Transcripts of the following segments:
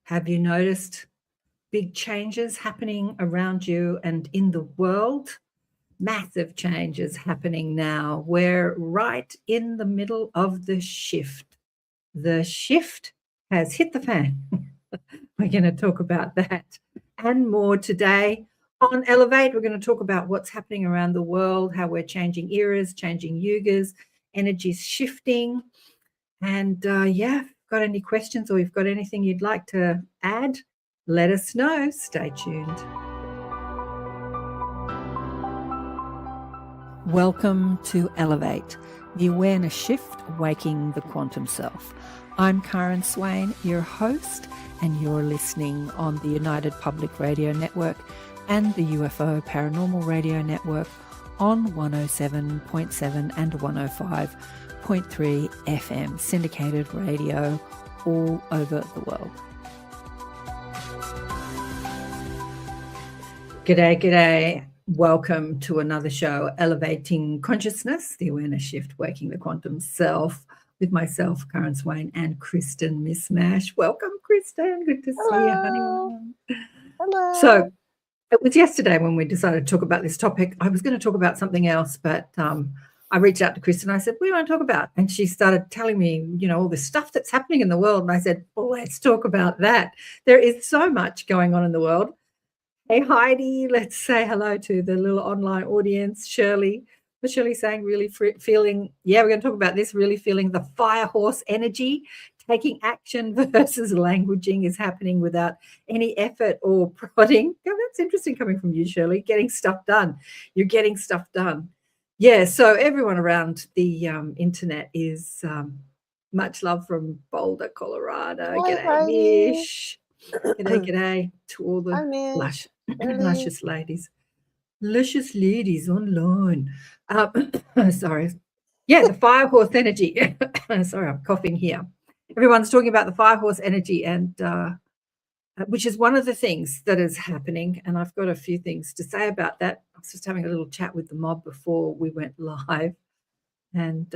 Have you noticed big changes happening around you and in the world? Massive changes happening now. We're right in the middle of the shift. The shift has hit the fan. We're going to talk about that and more today. On Elevate, we're going to talk about what's happening around the world, how we're changing eras, changing yugas, energy's shifting. And got any questions or you've got anything you'd like to add, let us know. Stay tuned. Welcome to Elevate, the awareness shift, waking the quantum self. I'm Karen Swain, your host, and you're listening on the United Public Radio Network and the UFO Paranormal Radio Network on 107.7 and 105.3 FM, syndicated radio all over the world. G'day. Welcome to another show, Elevating Consciousness, the awareness shift, waking the quantum self, with myself, Karen Swain, and Kristen Mishmash. Welcome, Kristen. Good to see you, honey. Hello. So it was yesterday when we decided to talk about this topic. I was going to talk about something else, but I reached out to Kristen. I said, what do you want to talk about? And she started telling me, all this stuff that's happening in the world. And I said, well, let's talk about that. There is so much going on in the world. Hey, Heidi, let's say hello to the little online audience. Shirley. Shirley's saying we're going to talk about this, really feeling the fire horse energy. Taking action versus languaging is happening without any effort or prodding. Oh, that's interesting coming from you, Shirley. Getting stuff done. You're getting stuff done. Yeah, so everyone around the internet is much love from Boulder, Colorado. Hi, G'day, Mish. G'day to all the luscious ladies. Luscious ladies online. Sorry. Yeah, the fire horse energy. Sorry, I'm coughing here. Everyone's talking about the fire horse energy, and which is one of the things that is happening. And I've got a few things to say about that. I was just having a little chat with the mob before we went live. And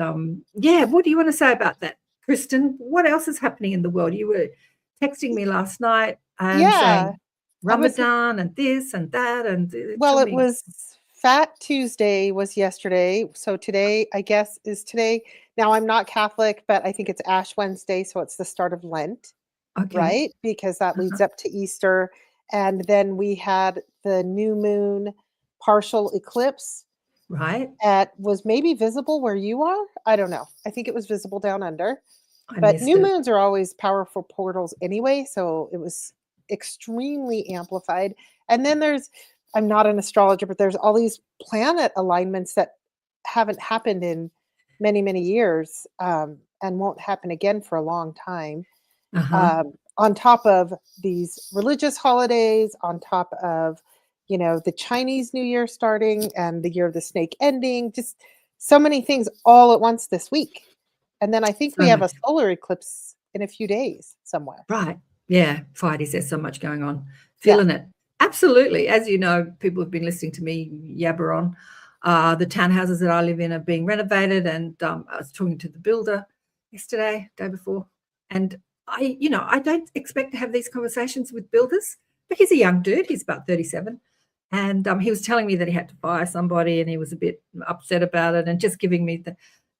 what do you want to say about that, Kristen? What else is happening in the world? You were texting me last night and saying Ramadan and this and that. And well, it was Fat Tuesday was yesterday. So today, I guess, is today. Now, I'm not Catholic, but I think it's Ash Wednesday. So it's the start of Lent, right? Because that leads up to Easter. And then we had the new moon partial eclipse. Right. That was maybe visible where you are. I don't know. I think it was visible down under. But new moons are always powerful portals anyway. So it was extremely amplified. And then I'm not an astrologer, but there's all these planet alignments that haven't happened in many, many years and won't happen again for a long time. On top of these religious holidays, on top of, the Chinese New Year starting and the year of the snake ending, just so many things all at once this week. And then I think we have a solar eclipse in a few days somewhere. Right. Yeah. Fridays, there's so much going on. Feeling it. Absolutely. As you know, people have been listening to me yabber on. The townhouses that I live in are being renovated, and I was talking to the builder yesterday, day before, and I don't expect to have these conversations with builders, but he's a young dude. He's about 37, and he was telling me that he had to fire somebody, and he was a bit upset about it, and just giving me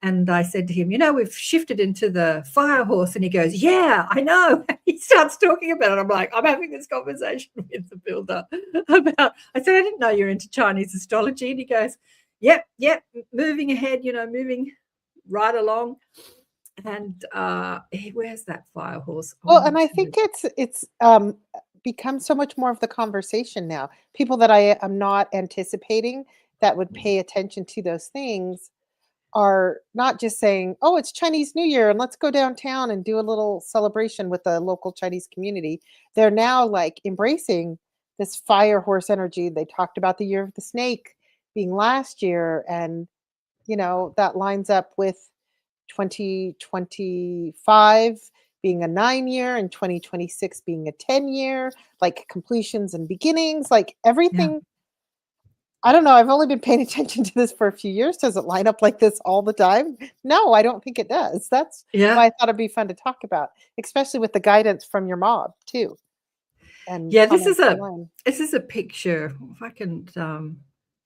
and I said to him, we've shifted into the fire horse. And he goes, yeah, I know. He starts talking about it. I'm like, I'm having this conversation with the builder about, I said, I didn't know you're into Chinese astrology. And he goes, yep, moving ahead, moving right along. And where's that fire horse? Well, and I think it's become so much more of the conversation now. People that I am not anticipating that would pay attention to those things are not just saying, oh, it's Chinese New Year and let's go downtown and do a little celebration with the local Chinese community. They're now like embracing this fire horse energy. They talked about the year of the snake being last year. And, that lines up with 2025 being a 9-year and 2026 being a 10-year, like completions and beginnings, like everything. Yeah. I don't know. I've only been paying attention to this for a few years. Does it line up like this all the time? No, I don't think it does. That's why I thought it'd be fun to talk about, especially with the guidance from your mob too. and Yeah, comments online. this is a picture. If I can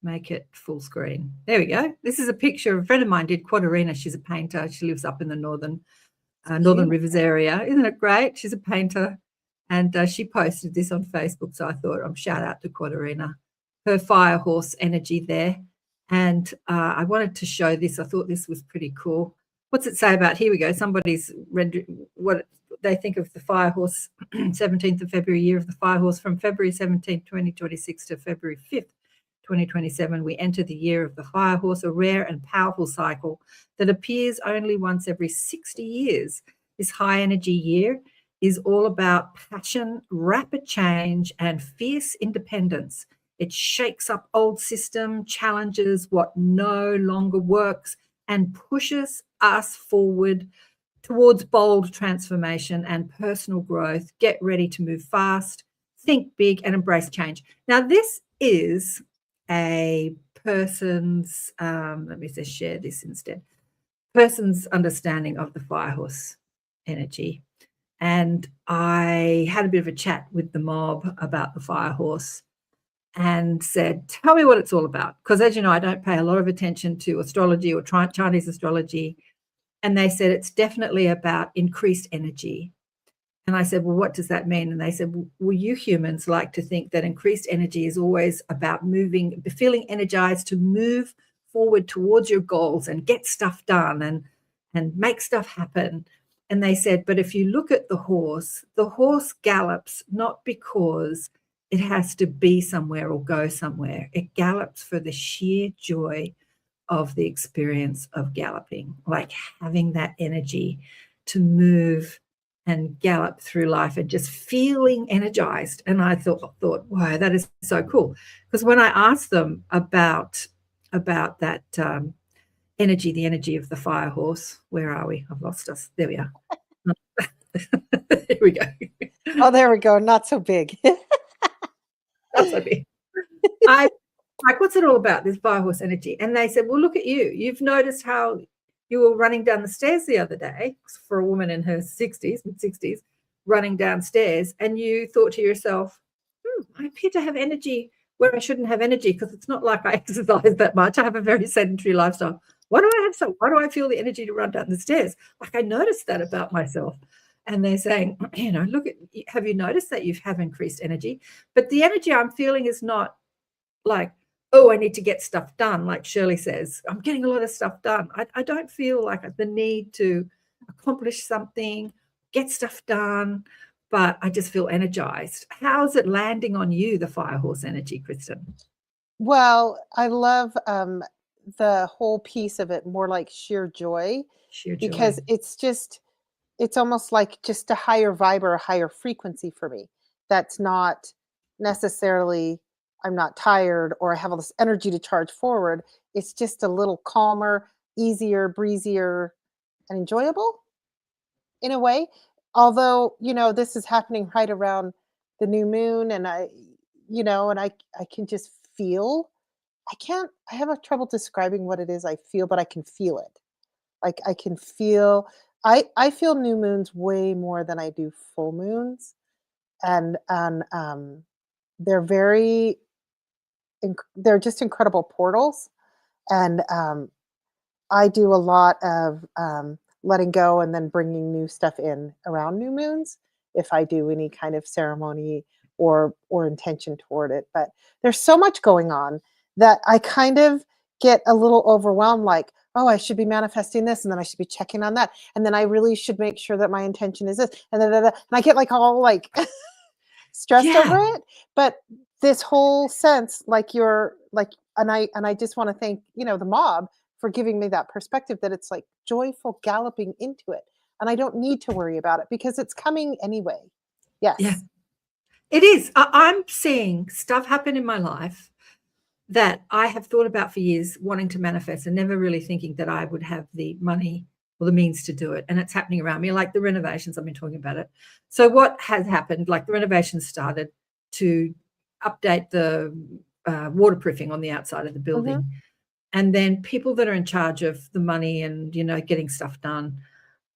make it full screen. There we go. This is a picture. A friend of mine did Quaterina. She's a painter. She lives up in the Northern Rivers area. Isn't it great? She's a painter, and she posted this on Facebook. So I thought, shout out to Quaterina, her fire horse energy there. And I wanted to show this. I thought this was pretty cool. What's it say about? Here we go. Somebody's read what they think of the fire horse. 17th of February, year of the fire horse, from February 17th, 2026 to February 5th, 2027, we enter the year of the fire horse, a rare and powerful cycle that appears only once every 60 years. This high energy year is all about passion, rapid change, and fierce independence. It shakes up old system, challenges what no longer works, and pushes us forward towards bold transformation and personal growth. Get ready to move fast, think big, and embrace change. Now, this is a person's, let me just share this instead, person's understanding of the fire horse energy. And I had a bit of a chat with the mob about the fire horse and said, tell me what it's all about. Because as you know, I don't pay a lot of attention to astrology or Chinese astrology. And they said, it's definitely about increased energy. And I said, well, what does that mean? And they said, well, you humans like to think that increased energy is always about moving, feeling energized to move forward towards your goals and get stuff done and make stuff happen. And they said, but if you look at the horse gallops not because it has to be somewhere or go somewhere. It gallops for the sheer joy of the experience of galloping, like having that energy to move and gallop through life and just feeling energized. And I thought, wow, that is so cool. Because when I asked them about that energy, the energy of the fire horse, where are we? I've lost us. There we are. Here we go. Oh, there we go. Not so big. Not so big. Like, what's it all about, this fire horse energy? And they said, well, look at you. You've noticed how you were running down the stairs the other day for a woman in her 60s, mid-60s, running downstairs, and you thought to yourself, I appear to have energy where I shouldn't have energy because it's not like I exercise that much. I have a very sedentary lifestyle. Why do I feel the energy to run down the stairs? Like, I noticed that about myself. And they're saying, have you noticed that you have increased energy? But the energy I'm feeling is not like, oh, I need to get stuff done. Like Shirley says, I'm getting a lot of stuff done. I don't feel like the need to accomplish something, get stuff done, but I just feel energized. How's it landing on you, the fire horse energy, Kristen? Well, I love the whole piece of it, more like sheer joy. Because it's almost like just a higher vibe or a higher frequency for me. That's not necessarily, I'm not tired or I have all this energy to charge forward. It's just a little calmer, easier, breezier, and enjoyable in a way. Although, this is happening right around the new moon, and I can just feel, I have a trouble describing what it is I feel, but I can feel it. Like I can feel, I feel new moons way more than I do full moons. And they're they're just incredible portals. And I do a lot of letting go and then bringing new stuff in around new moons if I do any kind of ceremony or intention toward it. But there's so much going on that I kind of get a little overwhelmed, like, oh, I should be manifesting this, and then I should be checking on that, and then I really should make sure that my intention is this, and and I get like all like stressed over it. But this whole sense, like you're like, and I just want to thank the mob for giving me that perspective that it's like joyful galloping into it, and I don't need to worry about it because it's coming anyway. Yes. Yeah, it is. I'm seeing stuff happen in my life that I have thought about for years, wanting to manifest and never really thinking that I would have the money or the means to do it. And it's happening around me, like the renovations. I've been talking about it. So what has happened, like the renovations started to update the waterproofing on the outside of the building. Mm-hmm. And then people that are in charge of the money and, getting stuff done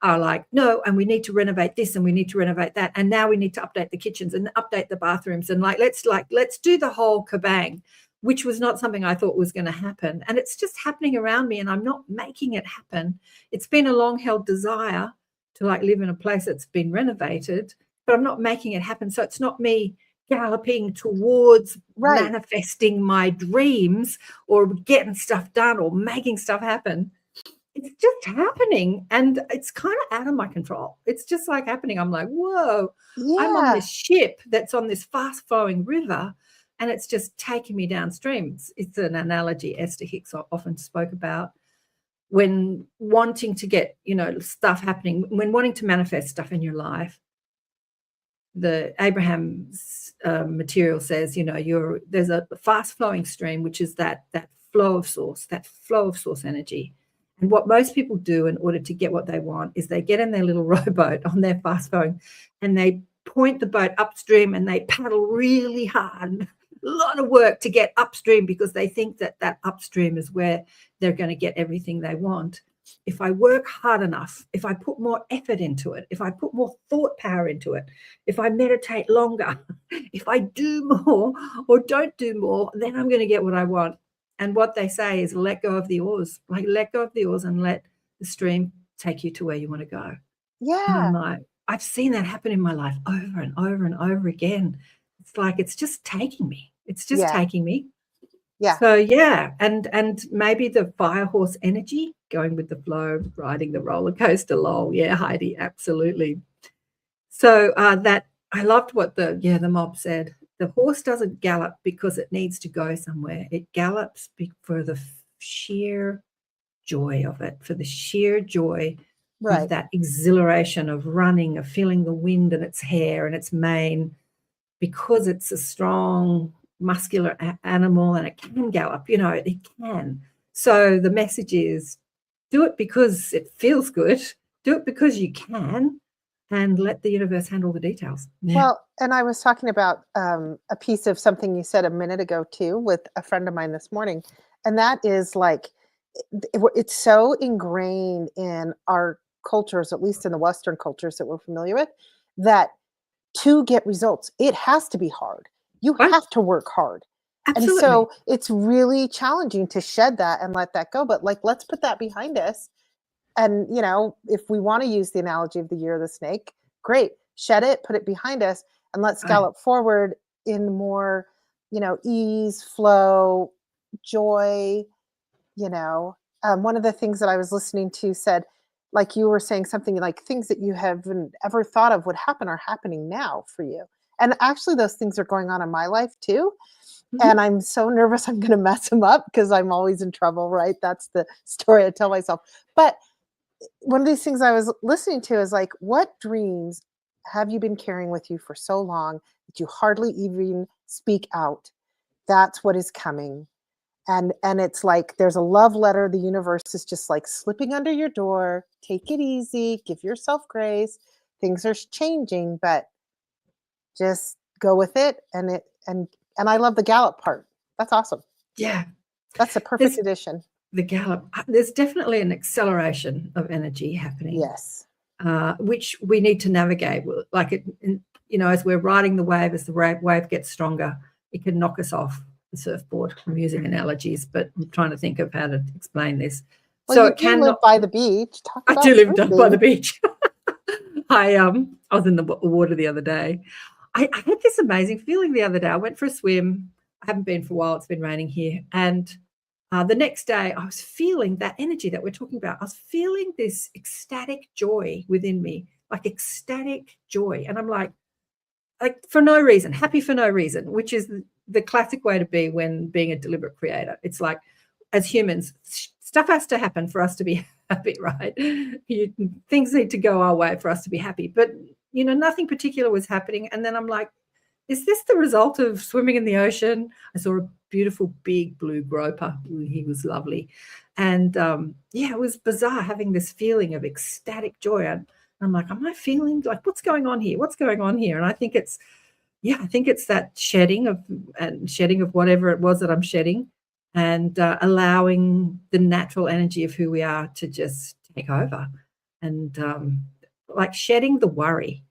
are like, no, and we need to renovate this and we need to renovate that. And now we need to update the kitchens and update the bathrooms. And let's do the whole kabang, which was not something I thought was going to happen. And it's just happening around me and I'm not making it happen. It's been a long held desire to live in a place that's been renovated, but I'm not making it happen. So it's not me galloping towards manifesting my dreams or getting stuff done or making stuff happen. It's just happening and it's kind of out of my control. It's just happening. I'm like, whoa, I'm on this ship that's on this fast flowing river and it's just taking me downstream. It's an analogy Esther Hicks often spoke about when wanting to get, stuff happening, when wanting to manifest stuff in your life. The Abraham's material says, there's a fast flowing stream, which is that flow of source energy. And what most people do in order to get what they want is they get in their little rowboat on their fast flowing and they point the boat upstream and they paddle really hard, a lot of work to get upstream because they think that upstream is where they're going to get everything they want. If I work hard enough, if I put more effort into it, if I put more thought power into it, if I meditate longer, if I do more or don't do more, then I'm going to get what I want. And what they say is let go of the oars, let go of the oars and let the stream take you to where you want to go. Yeah. And I'm like, I've seen that happen in my life over and over and over again. It's it's just taking me. It's just taking me. Yeah. So yeah, and maybe the fire horse energy, going with the flow, riding the roller coaster, lol. Yeah, Heidi, absolutely. So that I loved what the mob said. The horse doesn't gallop because it needs to go somewhere. It gallops for the sheer joy of it, for the sheer joy of that exhilaration of running, of feeling the wind in its hair and its mane, because it's a strong, muscular animal and it can gallop, it can. So the message is do it because it feels good, do it because you can, and let the universe handle the details. Yeah. Well, and I was talking about a piece of something you said a minute ago too with a friend of mine this morning, and that is it's so ingrained in our cultures, at least in the Western cultures that we're familiar with, that to get results, it has to be hard. You have to work hard. Absolutely. And so it's really challenging to shed that and let that go. But let's put that behind us. And, if we want to use the analogy of the year of the snake, great, shed it, put it behind us, and let's gallop forward in more, ease, flow, joy. One of the things that I was listening to said, like you were saying something like things that you haven't ever thought of would happen are happening now for you. And actually those things are going on in my life too. Mm-hmm. And I'm so nervous I'm going to mess them up because I'm always in trouble, right? That's the story I tell myself. But one of these things I was listening to is what dreams have you been carrying with you for so long that you hardly even speak out? That's what is coming. And it's there's a love letter. The universe is just slipping under your door. Take it easy. Give yourself grace. Things are changing, but just go with it. And I love the gallop part. That's awesome. Yeah. That's a perfect addition. The gallop. There's definitely an acceleration of energy happening. Yes. Which we need to navigate. As we're riding the wave, as the wave gets stronger, it can knock us off the surfboard. I'm using analogies, but I'm trying to think of how to explain this. Well, so you can live by the beach. I do live by the beach. I was in the water the other day. I had this amazing feeling the other day. I went for a swim. I haven't been for a while. It's been raining here. And the next day, I was feeling that energy that we're talking about. I was feeling this ecstatic joy within me, ecstatic joy. And I'm like for no reason, happy for no reason, which is the classic way to be when being a deliberate creator. It's as humans, stuff has to happen for us to be happy, right? Things need to go our way for us to be happy. But, nothing particular was happening. And then I'm like, is this the result of swimming in the ocean? I saw a beautiful big blue groper. He was lovely. And it was bizarre having this feeling of ecstatic joy. And I'm like, am I feeling what's going on here? What's going on here? And I think it's that shedding of whatever it was that I'm shedding and allowing the natural energy of who we are to just take over and like shedding the worry.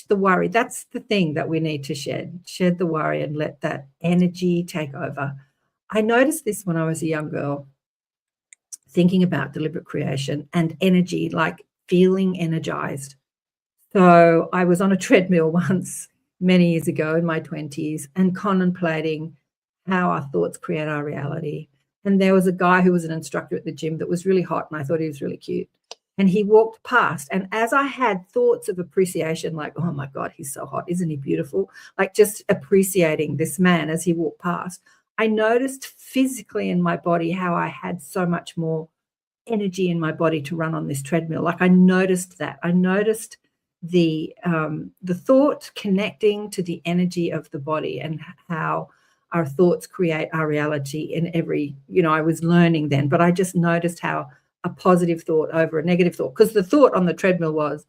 That's the thing that we need to shed the worry and let that energy take over. I noticed this when I was a young girl, thinking about deliberate creation and energy, like feeling energized. So I was on a treadmill once many years ago in my 20s and contemplating how our thoughts create our reality. And there was a guy who was an instructor at the gym that was really hot, and I thought he was really cute. And he walked past, and as I had thoughts of appreciation, like, oh my God, he's so hot, isn't he beautiful? Like just appreciating this man as he walked past, I noticed physically in my body how I had so much more energy in my body to run on this treadmill. Like I noticed that. I noticed the thought connecting to the energy of the body and how our thoughts create our reality in every, I was learning then, but I just noticed how a positive thought over a negative thought, because the thought on the treadmill was,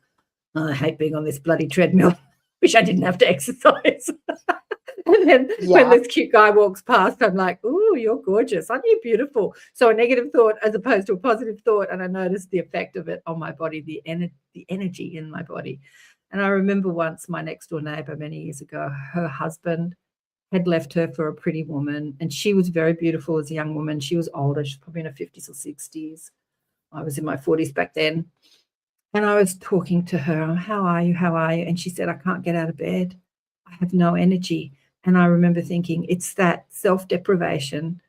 oh, I hate being on this bloody treadmill. Wish I didn't have to exercise. And then when this cute guy walks past, I'm like, ooh, you're gorgeous. Aren't you beautiful? So a negative thought as opposed to a positive thought. And I noticed the effect of it on my body, the energy in my body. And I remember once my next door neighbor many years ago, her husband had left her for a pretty woman. And she was very beautiful as a young woman. She was older. She was probably in her 50s or 60s. I was in my 40s back then. And I was talking to her, how are you? How are you? And she said, I can't get out of bed. I have no energy. And I remember thinking, it's that self-deprivation,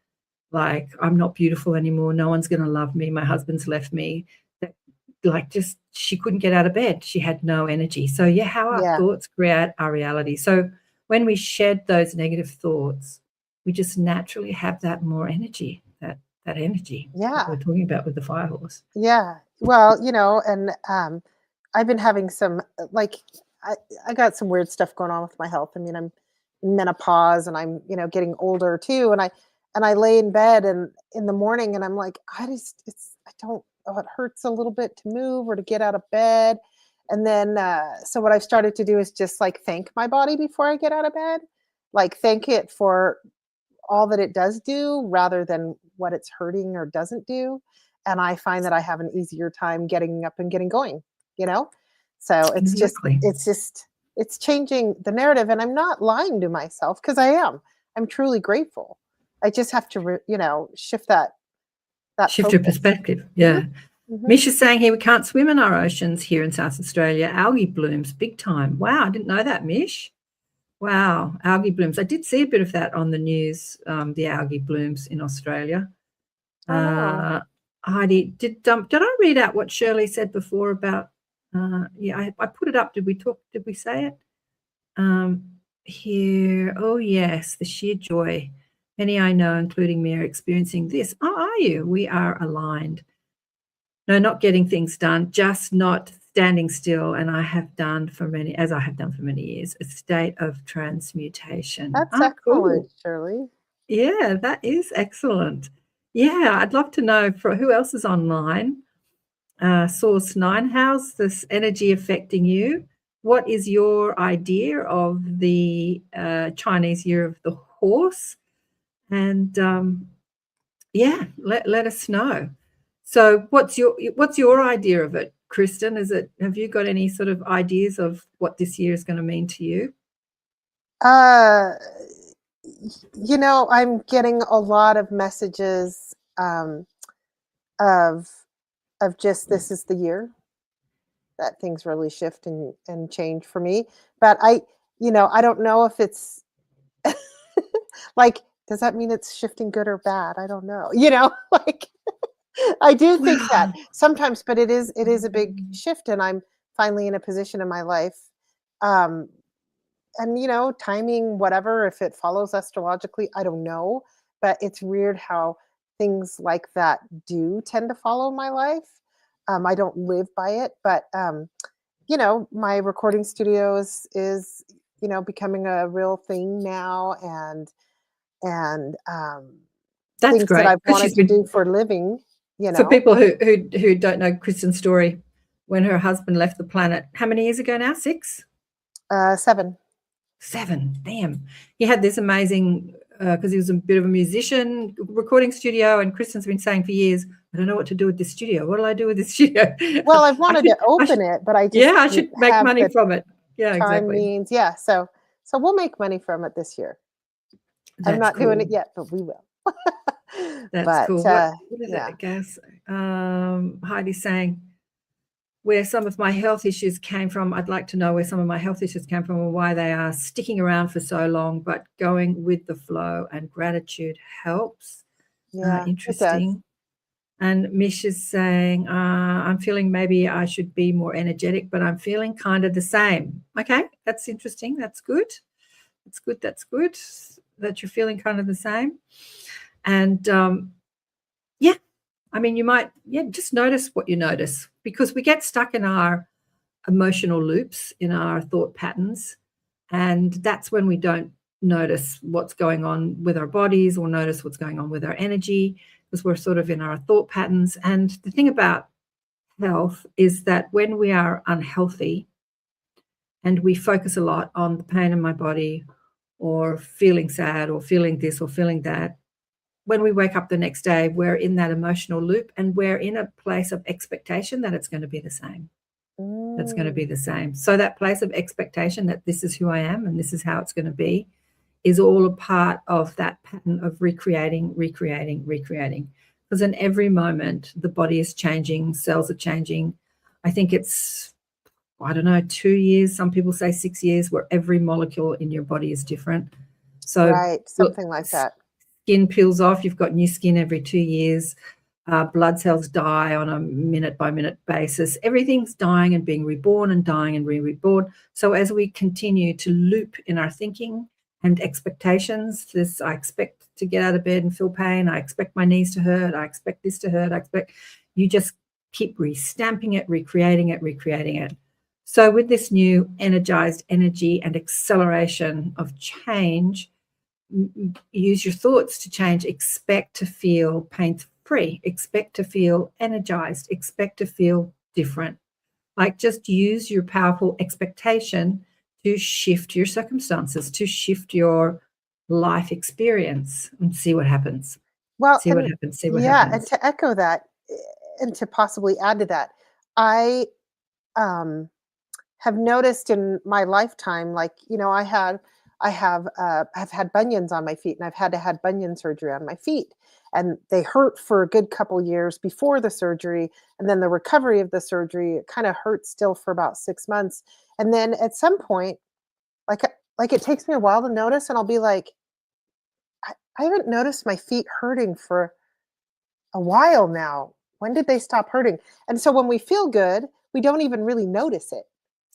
like I'm not beautiful anymore. No one's going to love me. My husband's left me. That, like just she couldn't get out of bed. She had no energy. So yeah, how our thoughts create our reality. So when we shed those negative thoughts, we just naturally have that more energy, that energy that we're talking about with the fire horse. Yeah. Well, and I've been having some, like, I got some weird stuff going on with my health. I mean, I'm in menopause and I'm, getting older too. And I lay in bed and in the morning and I'm like, it hurts a little bit to move or to get out of bed. And then, so what I've started to do is just like thank my body before I get out of bed, like thank it for all that it does do rather than what it's hurting or doesn't do. And I find that I have an easier time getting up and getting going, So it's changing the narrative, and I'm not lying to myself because I'm truly grateful. I just have to, shift that shift your perspective. Yeah. Mm-hmm. Misha's saying here, we can't swim in our oceans here in South Australia. Algae blooms big time. Wow. I didn't know that, Mish. Wow. Algae blooms. I did see a bit of that on the news. The algae blooms in Australia. Heidi, did I read out what Shirley said before about, I put it up. Did we say it? Here, oh yes, the sheer joy. Many I know, including me, are experiencing this. Oh, are you? We are aligned. No, not getting things done, just not standing still. And I have done for many years, a state of transmutation. That's excellent, cool. Shirley. Yeah, that is excellent. Yeah, I'd love to know who else is online. Source 9, how's this energy affecting you? What is your idea of the Chinese Year of the Horse? And let us know. So what's your idea of it, Kristen? Have you got any sort of ideas of what this year is going to mean to you? I'm getting a lot of messages of just this is the year that things really shift and change for me. But I don't know if it's like, does that mean it's shifting good or bad? I don't know. Like I do think that sometimes, but it is a big shift, and I'm finally in a position in my life. And timing, whatever, if it follows astrologically, I don't know. But it's weird how things like that do tend to follow my life. I don't live by it, but my recording studio is becoming a real thing now, and that's things great that I've wanted to do for a living. For people who don't know Kristen's story, when her husband left the planet, how many years ago now? 6? 7. 7. Damn. He had this amazing, because he was a bit of a musician, recording studio, and Kristen's been saying for years, I don't know what to do with this studio. What will I do with this studio? Well, I've wanted to open it, but I just yeah, I didn't should make have money the from it. Yeah, time, exactly. means. Yeah, so we'll make money from it this year. I'm That's not doing cool. it yet, but we will. That's But cool. What is yeah. it, Gas? Heidi's saying, where some of my health issues came from. I'd like to know where some of my health issues came from and why they are sticking around for so long, but going with the flow and gratitude helps. Yeah, it does. Interesting. And Mish is saying, I'm feeling maybe I should be more energetic, but I'm feeling kind of the same. Okay, that's interesting. That's good. That's good. That's good that you're feeling kind of the same. And yeah, I mean, you might, just notice what you notice, because we get stuck in our emotional loops, in our thought patterns. And that's when we don't notice what's going on with our bodies or notice what's going on with our energy, because we're sort of in our thought patterns. And the thing about health is that when we are unhealthy and we focus a lot on the pain in my body or feeling sad or feeling this or feeling that, when we wake up the next day, we're in that emotional loop and we're in a place of expectation that it's going to be the same. That's going to be the same. So that place of expectation that this is who I am and this is how it's going to be is all a part of that pattern of recreating. Because in every moment, the body is changing, cells are changing. I think it's, 2 years. Some people say 6 years, where every molecule in your body is different. So right, something like that. Skin peels off. You've got new skin every 2 years. Blood cells die on a minute-by-minute basis. Everything's dying and being reborn and dying and reborn. So as we continue to loop in our thinking and expectations, this, I expect to get out of bed and feel pain. I expect my knees to hurt. I expect this to hurt. You just keep restamping it, recreating it. So with this new energized energy and acceleration of change, use your thoughts to change. Expect to feel pain-free. Expect to feel energized. Expect to feel different. Like, just use your powerful expectation to shift your circumstances, to shift your life experience, and see what happens. Well, See what happens. and to echo that, and to possibly add to that, I have noticed in my lifetime, like, I've had bunions on my feet, and I've had bunion surgery on my feet, and they hurt for a good couple years before the surgery, and then the recovery of the surgery, it kind of hurt still for about 6 months, and then at some point, like it takes me a while to notice, and I'll be like, I haven't noticed my feet hurting for a while now. When did they stop hurting? And so when we feel good, we don't even really notice it.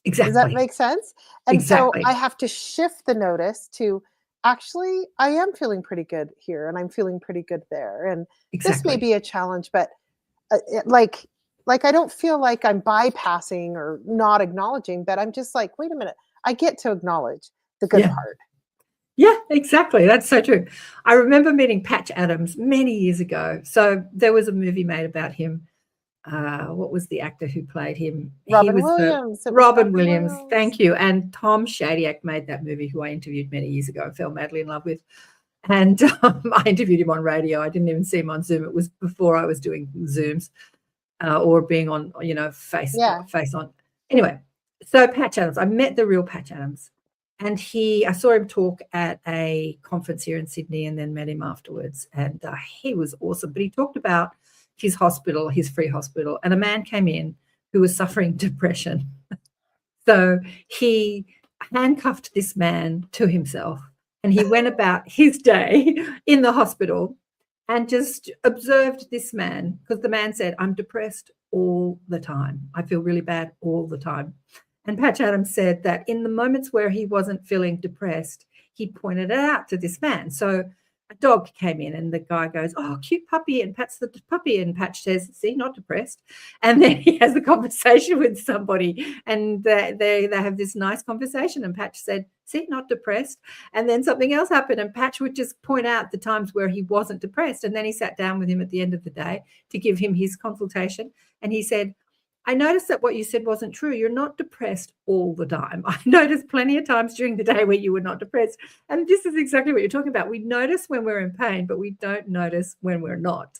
Exactly. Does that make sense? And Exactly. so I have to shift the notice to, actually, I am feeling pretty good here, and I'm feeling pretty good there. And this may be a challenge, but like I don't feel like I'm bypassing or not acknowledging, but I'm just like, wait a minute, I get to acknowledge the good part. Yeah, exactly. That's so true. I remember meeting Patch Adams many years ago. So there was a movie made about him. What was the actor who played him? Robin Williams. Robin Williams. Thank you. And Tom Shadyac made that movie, who I interviewed many years ago and fell madly in love with. And I interviewed him on radio. I didn't even see him on Zoom. It was before I was doing Zooms or being on, face on. Anyway, so Patch Adams, I met the real Patch Adams. And I saw him talk at a conference here in Sydney, and then met him afterwards. And he was awesome. But he talked about his hospital, his free hospital, and a man came in who was suffering depression. So he handcuffed this man to himself, and he went about his day in the hospital and just observed this man, because the man said, I'm depressed all the time. I feel really bad all the time. And Patch Adams said that in the moments where he wasn't feeling depressed, he pointed it out to this man. So a dog came in, and the guy goes, oh, cute puppy, and pats the puppy, and Patch says, see, not depressed. And then he has a conversation with somebody, and they have this nice conversation, and Patch said, see, not depressed. And then something else happened, and Patch would just point out the times where he wasn't depressed. And then he sat down with him at the end of the day to give him his consultation, and he said, I noticed that what you said wasn't true. You're not depressed all the time. I noticed plenty of times during the day where you were not depressed. And this is exactly what you're talking about. We notice when we're in pain, but we don't notice when we're not.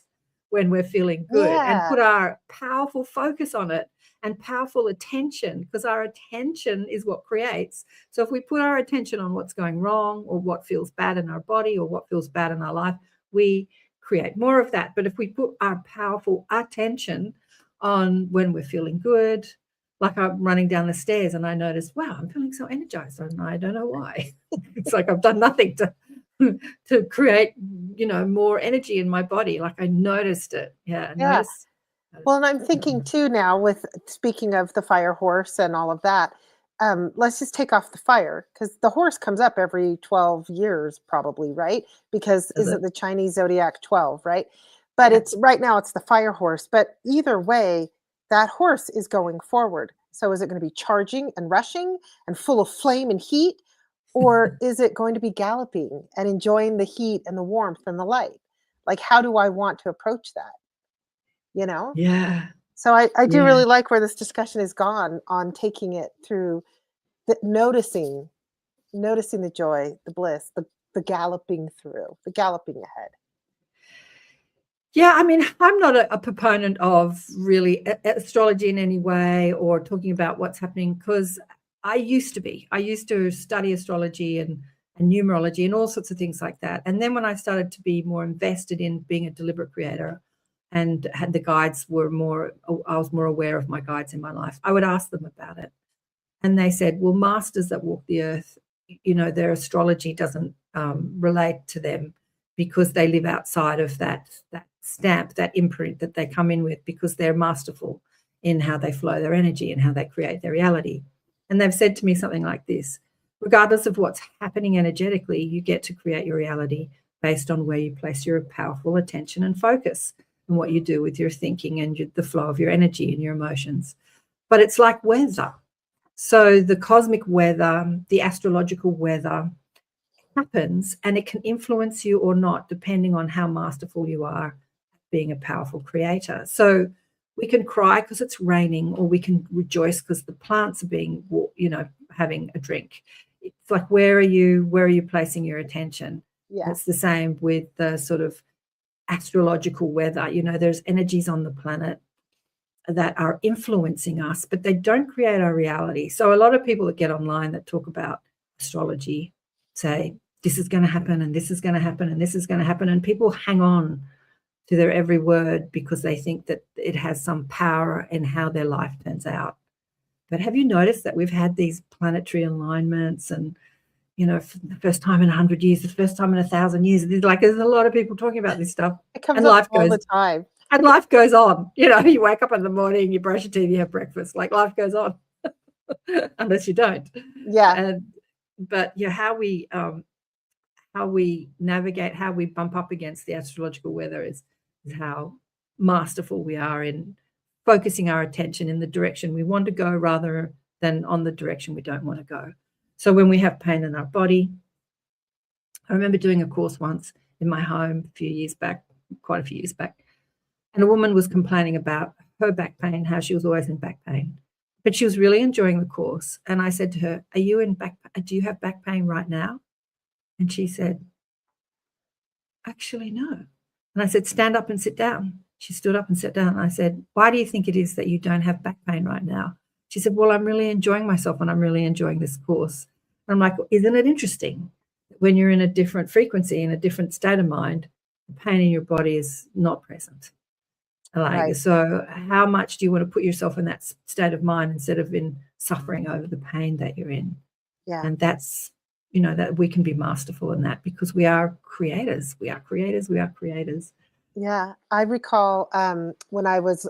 when we're feeling good and put our powerful focus on it and powerful attention, because our attention is what creates. So if we put our attention on what's going wrong or what feels bad in our body or what feels bad in our life, we create more of that. But if we put our powerful attention on when we're feeling good, like I'm running down the stairs and I notice, wow, I'm feeling so energized and I don't know why. It's like I've done nothing to create, more energy in my body. Like I noticed it. Yeah. Notice. Well, and I'm thinking too now, with speaking of the fire horse and all of that, let's just take off the fire, because the horse comes up every 12 years probably, right? Because isn't the Chinese zodiac 12, right? But it's right now it's the fire horse. But either way, that horse is going forward. So is it going to be charging and rushing and full of flame and heat? Or is it going to be galloping and enjoying the heat and the warmth and the light? Like, how do I want to approach that? Yeah. So I do really like where this discussion has gone on taking it through noticing the joy, the bliss, the galloping through, the galloping ahead. Yeah, I mean, I'm not a proponent of really astrology in any way or talking about what's happening, because I used to be. I used to study astrology and numerology and all sorts of things like that. And then when I started to be more invested in being a deliberate creator and had the guides I was more aware of my guides in my life, I would ask them about it. And they said, well, masters that walk the earth, their astrology doesn't relate to them because they live outside of that stamp, that imprint that they come in with, because they're masterful in how they flow their energy and how they create their reality. And they've said to me something like this: regardless of what's happening energetically, you get to create your reality based on where you place your powerful attention and focus and what you do with your thinking and the flow of your energy and your emotions. But it's like weather. So the cosmic weather, the astrological weather happens, and it can influence you or not, depending on how masterful you are being a powerful creator. So we can cry because it's raining, or we can rejoice because the plants are being, having a drink. It's like, where are you placing your attention? Yeah. It's the same with the sort of astrological weather. There's energies on the planet that are influencing us, but they don't create our reality. So a lot of people that get online that talk about astrology say, this is going to happen and this is going to happen and this is going to happen. And people hang on to their every word because they think that it has some power in how their life turns out. But have you noticed that we've had these planetary alignments and, for the first time in 100 years, the first time in 1,000 years, there's a lot of people talking about this stuff. It comes up all the time. And life goes on. You wake up in the morning, you brush your teeth, you have breakfast. Like, life goes on, unless you don't. Yeah. But how we navigate, how we bump up against the astrological weather is how masterful we are in focusing our attention in the direction we want to go rather than on the direction we don't want to go. So when we have pain in our body, I remember doing a course once in my home quite a few years back, and a woman was complaining about her back pain, how she was always in back pain, but she was really enjoying the course. And I said to her, do you have back pain right now? And she said, actually, no. And I said, stand up and sit down. She stood up and sat down. And I said, why do you think it is that you don't have back pain right now? She said, well, I'm really enjoying myself and I'm really enjoying this course. And I'm like, well, isn't it interesting? When you're in a different frequency, in a different state of mind, the pain in your body is not present. Right. So how much do you want to put yourself in that state of mind instead of in suffering over the pain that you're in? Yeah. And that's, that we can be masterful in that, because we are creators. We are creators. We are creators. Yeah. I recall when I was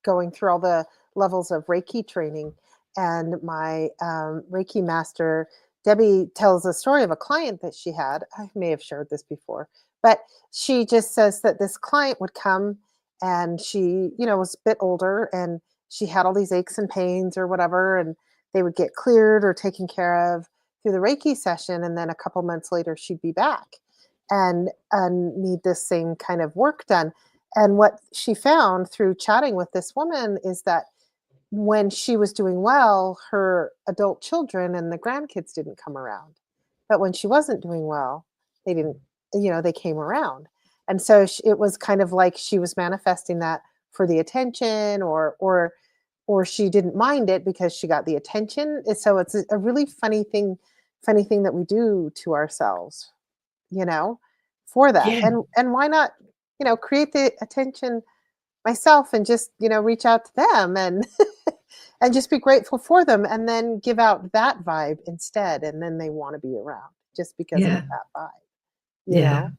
going through all the levels of Reiki training, and my Reiki master, Debbie, tells a story of a client that she had. I may have shared this before, but she just says that this client would come, and she, was a bit older, and she had all these aches and pains or whatever, and they would get cleared or taken care of through the Reiki session. And then a couple months later, she'd be back and need this same kind of work done. And what she found through chatting with this woman is that when she was doing well, her adult children and the grandkids didn't come around. But when she wasn't doing well, they didn't, they came around. And so it was kind of like she was manifesting that for the attention, or she didn't mind it because she got the attention. So it's a really funny thing that we do to ourselves, for that. Yeah. And why not, create the attention myself and just, reach out to them and and just be grateful for them, and then give out that vibe instead, and then they want to be around just because of Yeah. that vibe, Yeah.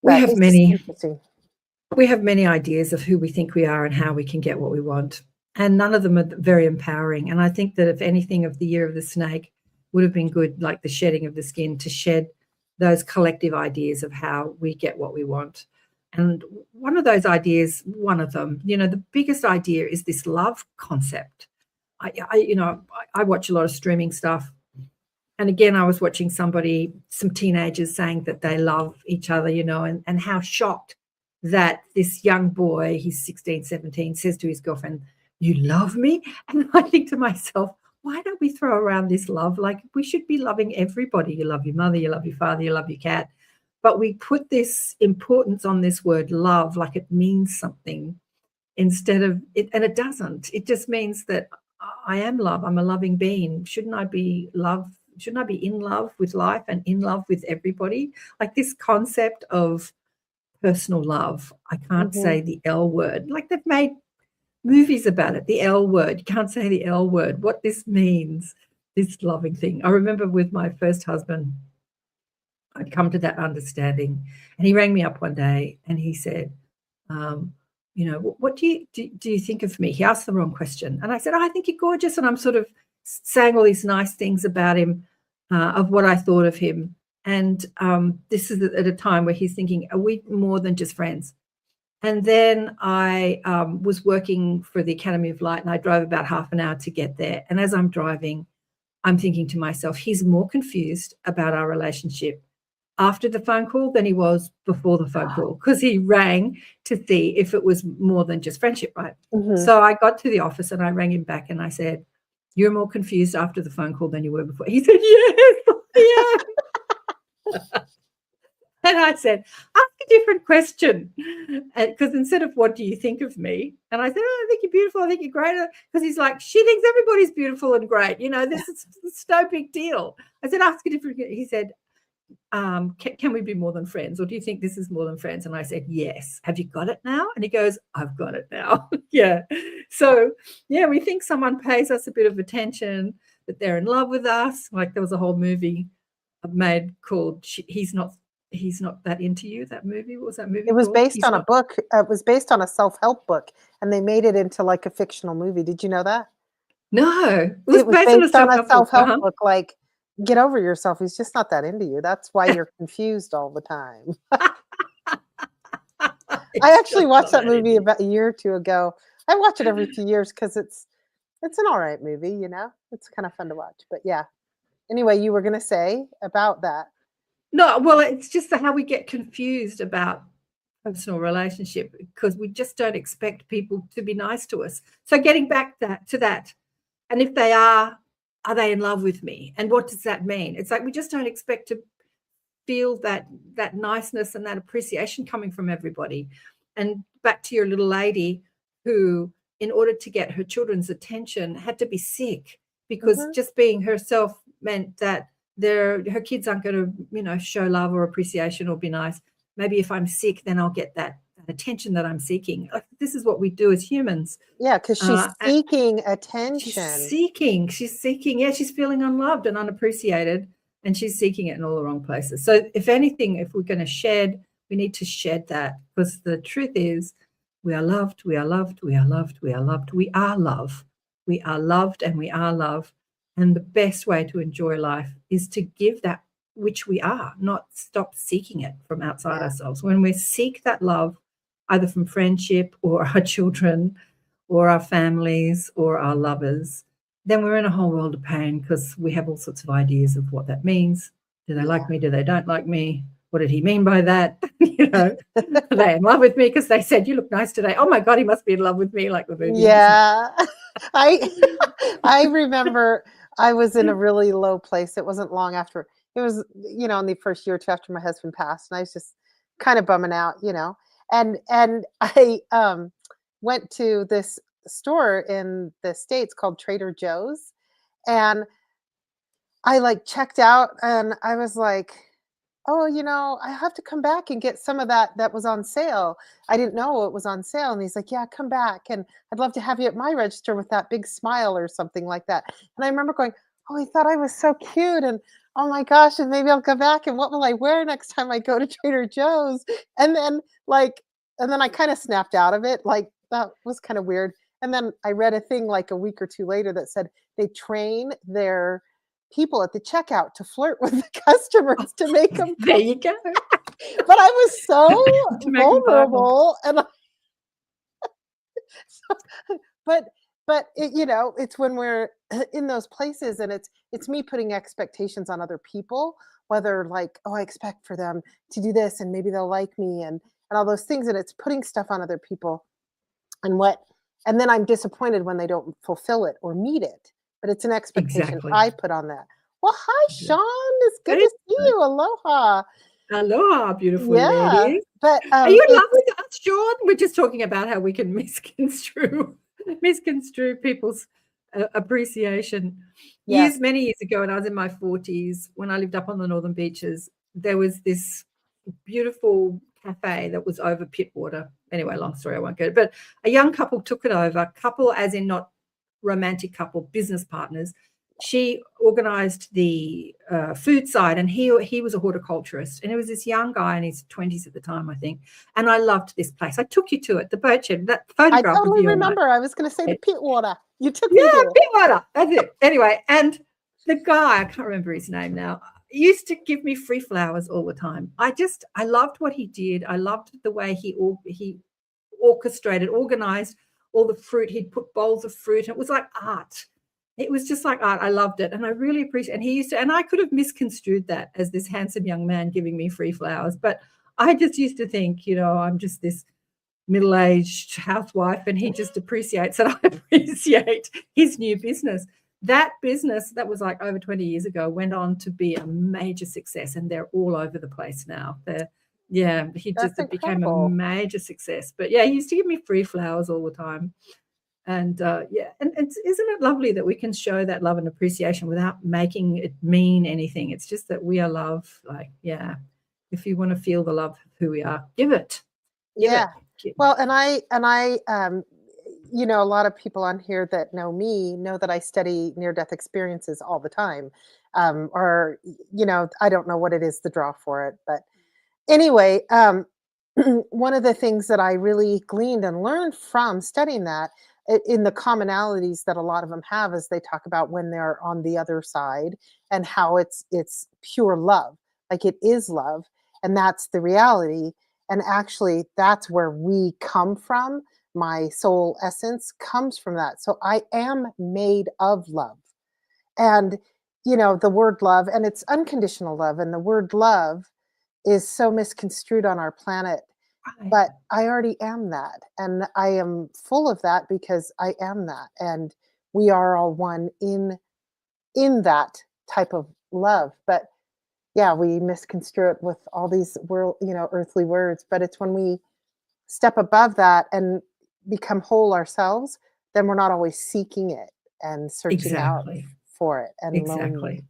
We But have it's just many interesting. we have many ideas of who we think we are and how we can get what we want. And none of them are very empowering. And I think that if anything of the year of the snake would have been good, like the shedding of the skin, to shed those collective ideas of how we get what we want. And one of those ideas, the biggest idea is this love concept. I watch a lot of streaming stuff. And again, I was watching some teenagers saying that they love each other, and how shocked that this young boy, he's 16, 17, says to his girlfriend, "You love me?" And I think to myself, why don't we throw around this love? Like, we should be loving everybody. You love your mother, you love your father, you love your cat. But we put this importance on this word love like it means something instead of it, and it doesn't. It just means that I am love. I'm a loving being. Shouldn't I be love? Shouldn't I be in love with life and in love with everybody? Like this concept of personal love. I can't Hmm. say the L word. Like they've made movies about it, the L word. You can't say the L word. What this means, this loving thing. I remember with my first husband, I'd come to that understanding, and he rang me up one day and he said, what do you think of me? He asked the wrong question, and I said, "Oh, I think you're gorgeous," and I'm sort of saying all these nice things about him, of what I thought of him. And this is at a time where he's thinking, are we more than just friends? And then I was working for the Academy of Light, and I drove about half an hour to get there. And as I'm driving, I'm thinking to myself, he's more confused about our relationship after the phone call than he was before the phone call, because he rang to see if it was more than just friendship, right? Hmm. So I got to the office and I rang him back and I said, "You're more confused after the phone call than you were before." He said, "Yes, I am." And I said, "Ask a different question." Because instead of "What do you think of me?" And I said, "Oh, I think you're beautiful. I think you're great." Because he's like, "She thinks everybody's beautiful and great. This is it's no big deal." I said, "Ask a different." He said, can we be more than friends? Or do you think this is more than friends? And I said, "Yes." "Have you got it now?" And he goes, "I've got it now." Yeah. So, yeah, we think someone pays us a bit of attention, that they're in love with us. Like there was a whole movie I've made called He's Not That Into You, that movie. What was that movie It was called? based on a book. It was based on a self-help book, and they made it into like a fictional movie. Did you know that? No, it was It was based on a based on a self-help book. self-help book, like, get over yourself. He's just not that into you. That's why you're confused all the time. I It's actually just watched not that that into movie you. about a year or two ago. I watch it every few years because it's an all right movie, It's kind of fun to watch. But yeah. Anyway, you were gonna say about that. No, well, it's just how we get confused about personal relationship, because we just don't expect people to be nice to us. So getting back to that, and if they are they in love with me? And what does that mean? It's like we just don't expect to feel that niceness and that appreciation coming from everybody. And back to your little lady who, in order to get her children's attention, had to be sick, because Mhm. just being herself meant that her kids aren't going to, show love or appreciation or be nice. Maybe if I'm sick, then I'll get that attention that I'm seeking. Like, this is what we do as humans. Yeah, because she's And seeking she's attention. seeking, she's seeking. Yeah, she's feeling unloved and unappreciated, and she's seeking it in all the wrong places. So if anything, if we're going to shed, we need to shed that, because the truth is we are loved, we are loved, we are loved, we are loved, we are love. We are loved and we are love. And the best way to enjoy life is to give that which we are, not stop seeking it from outside Yeah. ourselves. When we seek that love, either from friendship or our children or our families or our lovers, then we're in a whole world of pain, because we have all sorts of ideas of what that means. Do they like me? Do they don't like me? What did he mean by that? Are they in love with me because they said, "You look nice today"? Oh my God, he must be in love with me, like the movie. Yeah. I I remember I was in a really low place. It wasn't long after. It was, in the first year or two after my husband passed, and I was just kind of bumming out, and I went to this store in the States called Trader Joe's, and I like checked out and I was like, "Oh, I have to come back and get some of that was on sale." I didn't know it was on sale. And he's like, "Yeah, come back. And I'd love to have you at my register with that big smile," or something like that. And I remember going, "Oh, he thought I was so cute. And oh my gosh, and maybe I'll go back. And what will I wear next time I go to Trader Joe's?" And then like, and then I kind of snapped out of it. Like that was kind of weird. And then I read a thing like a week or two later that said they train their people at the checkout to flirt with the customers to make them There you go. but I was To so make them buy more. vulnerable and but it's when we're in those places and it's me putting expectations on other people, whether like, oh, I expect for them to do this and maybe they'll like me and all those things, and it's putting stuff on other people and then I'm disappointed when they don't fulfill it or meet it. But it's an expectation Exactly. I put on that. Well, hi, Yeah. Sean. It's good Hey, to see you. Aloha. aloha, beautiful Yeah. lady. But Are you in it's love with us, Sean? We're just talking about how we can misconstrue people's appreciation. yes. Many years ago, when I was in my 40s, when I lived up on the northern beaches, there was this beautiful cafe that was over Pittwater. Anyway, long story, I won't go. But a young couple took it over. Couple, as in not romantic couple, business partners. She organized the food side, and he was a horticulturist, and it was this young guy in his 20s at the time, I think. And I loved this place. I took you to it, the boat shed, that I photograph of totally you on my remember. I was going to say the Pittwater. You took me yeah, there. Pittwater. That's it. Anyway, and the guy, I can't remember his name now, used to give me free flowers all the time. I loved what he did. I loved the way he orchestrated, organized all the fruit. He'd put bowls of fruit. And it was like art. It was just like art. I loved it. And I really appreciate it. And he used to, and I could have misconstrued that as this handsome young man giving me free flowers. But I just used to think, I'm just this middle-aged housewife, and he just appreciates that I appreciate his new business. That business that was like over 20 years ago went on to be a major success, and they're all over the place now. That's It became a incredible. major success. But yeah, he used to give me free flowers all the time. And isn't it lovely that we can show that love and appreciation without making it mean anything? It's just that we are love. Like, yeah, if you want to feel the love of who we are, give it. Give Yeah. it. Well, a lot of people on here that know me know that I study near-death experiences all the time. Or, I don't know what it is, the draw for it. But anyway, one of the things that I really gleaned and learned from studying that in the commonalities that a lot of them have is they talk about when they're on the other side and how it's pure love, like it is love, and that's the reality. And actually, that's where we come from. My soul essence comes from that. So I am made of love. And, the word love, and it's unconditional love, and the word love is so misconstrued on our planet, Right. but I already am that. And I am full of that because I am that. And we are all one in that type of love. But yeah, we misconstrue it with all these earthly words. But it's when we step above that and become whole ourselves, then we're not always seeking it and searching out Exactly. for it and lonely Exactly.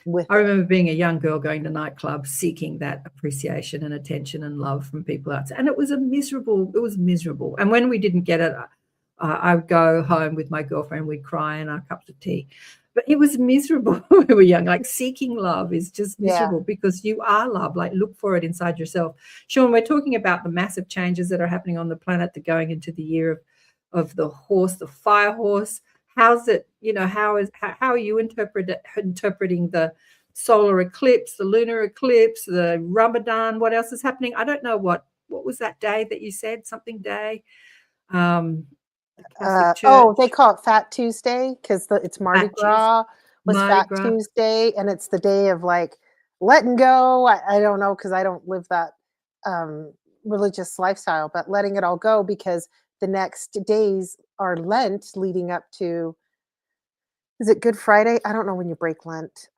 with I it. remember being a young girl going to nightclubs, seeking that appreciation and attention and love from people outside. And it was miserable. And when we didn't get it, I would go home with my girlfriend, we'd cry in our cups of tea. But it was miserable when we were young. Like seeking love is just Yeah. miserable because you are love. Like look for it inside yourself. Sean, we're talking about the massive changes that are happening on the planet. They're going into the year of the horse, the fire horse. How's it, how are you interpreting the solar eclipse, the lunar eclipse, the Ramadan? What else is happening? I don't know what was that day that you said, something day? The Catholic They Church, call it Fat Tuesday because it's Mardi Fat Tuesday, Gras was Mardi Fat Gras. Tuesday, and it's the day of like letting go. I don't know because I don't live that religious lifestyle, but letting it all go because the next days are Lent leading up to is it Good Friday? I don't know when you break Lent.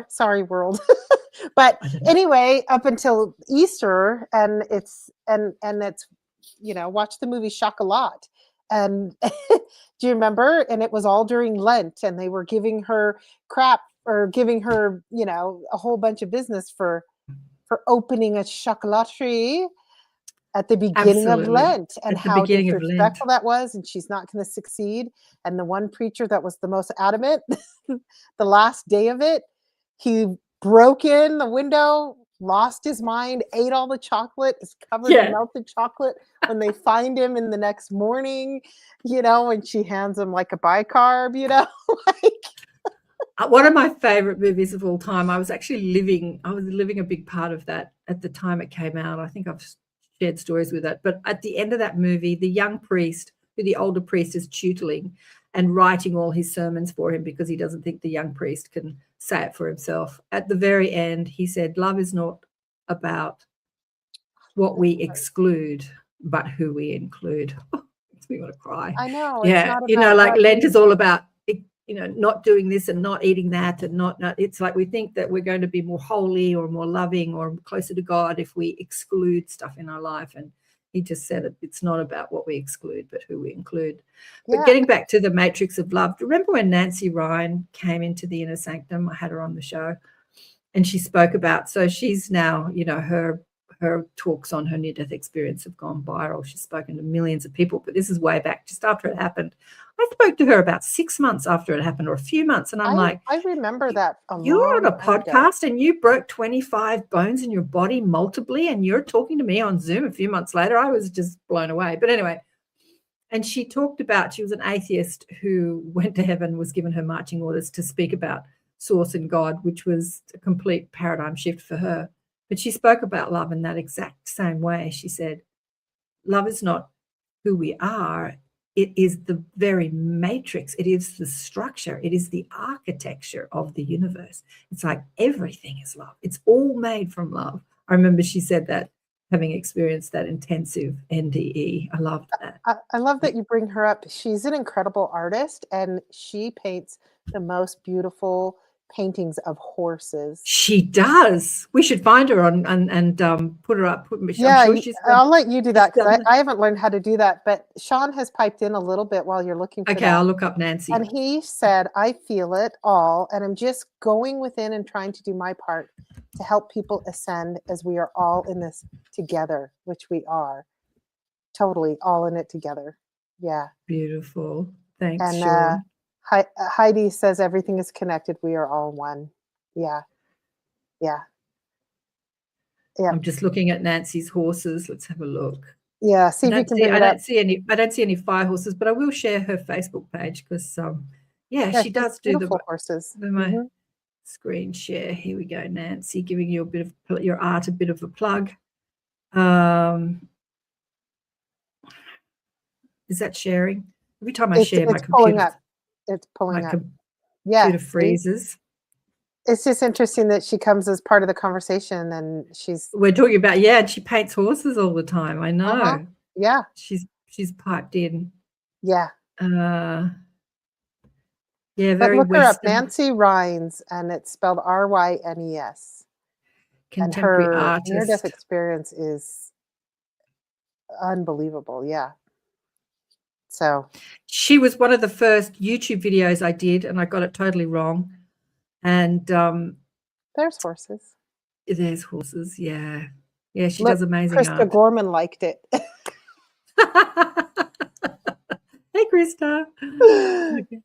Sorry, world. But anyway, up until Easter, and it's watch the movie Chocolat. And do you remember? And it was all during Lent, and they were giving her crap, or giving her, a whole bunch of business for opening a chocolaterie at the beginning of Lent, and how disrespectful that was, and she's not going to succeed. And the one preacher that was the most adamant, the last day of it, he broke in the window, lost his mind, ate all the chocolate, is covered in melted chocolate when they find him in the next morning, and she hands him like a bicarb, One of my favorite movies of all time. I was living a big part of that at the time it came out. I think I've shared stories with that. But at the end of that movie, the young priest, who the older priest is tutoring and writing all his sermons for him because he doesn't think the young priest can say it for himself. At the very end, he said, love is not about what we exclude, but who we include. Makes me want to cry. I know. Yeah. It's not about Lent is all about, not doing this and not eating that, and not it's like we think that we're going to be more holy or more loving or closer to God if we exclude stuff in our life. And he just said it's not about what we exclude, but who we include. But getting back to the matrix of love, remember when Nancy Ryan came into the Inner Sanctum? I had her on the show, and she spoke about, so she's now, her talks on her near-death experience have gone viral. She's spoken to millions of people, but this is way back, just after it happened. I spoke to her about 6 months after it happened, or a few months, and I'm like, I remember that. You're on a podcast and you broke 25 bones in your body multiply, and you're talking to me on Zoom a few months later. I was just blown away. But anyway, and she talked about, she was an atheist who went to heaven, was given her marching orders to speak about source and God, which was a complete paradigm shift for her. But she spoke about love in that exact same way. She said, love is not who we are. It is the very matrix. It is the structure. It is the architecture of the universe. It's like everything is love. It's all made from love. I remember she said that, having experienced that intensive NDE. I loved that. I love that you bring her up. She's an incredible artist, and she paints the most beautiful paintings of horses. She does. We should find her on and put her up. Yeah, I'm sure I'll let you do that, because I haven't learned how to do that. But Sean has piped in a little bit while you're looking for okay, that. I'll look up Nancy. And he said, I feel it all, and I'm just going within and trying to do my part to help people ascend, as we are all in this together, which we are. Totally all in it together. Yeah. Beautiful. Thanks, and Sean. Heidi says everything is connected. We are all one. Yeah. Yeah. Yeah. I'm just looking at Nancy's horses. Let's have a look. Yeah. See if you can bring it up. I don't see any fire horses, but I will share her Facebook page because she does do the horses. My screen share. Here we go, Nancy, giving you your art a bit of a plug. Is that sharing? Every time I share, my computer. It's pulling up. Computer freezes. It's just interesting that she comes as part of the conversation, and we're talking about, and she paints horses all the time. I know. Yeah. She's piped in. Yeah. Very look Western. her up, Nancy Rines, and it's spelled Rynes. Contemporary and her artist. Near-death experience is unbelievable. Yeah. So she was one of the first YouTube videos I did, and I got it totally wrong. And there's horses. There's horses, yeah. Yeah, she does amazing Krista art. Gorman liked it. Hey, Krista. Okay.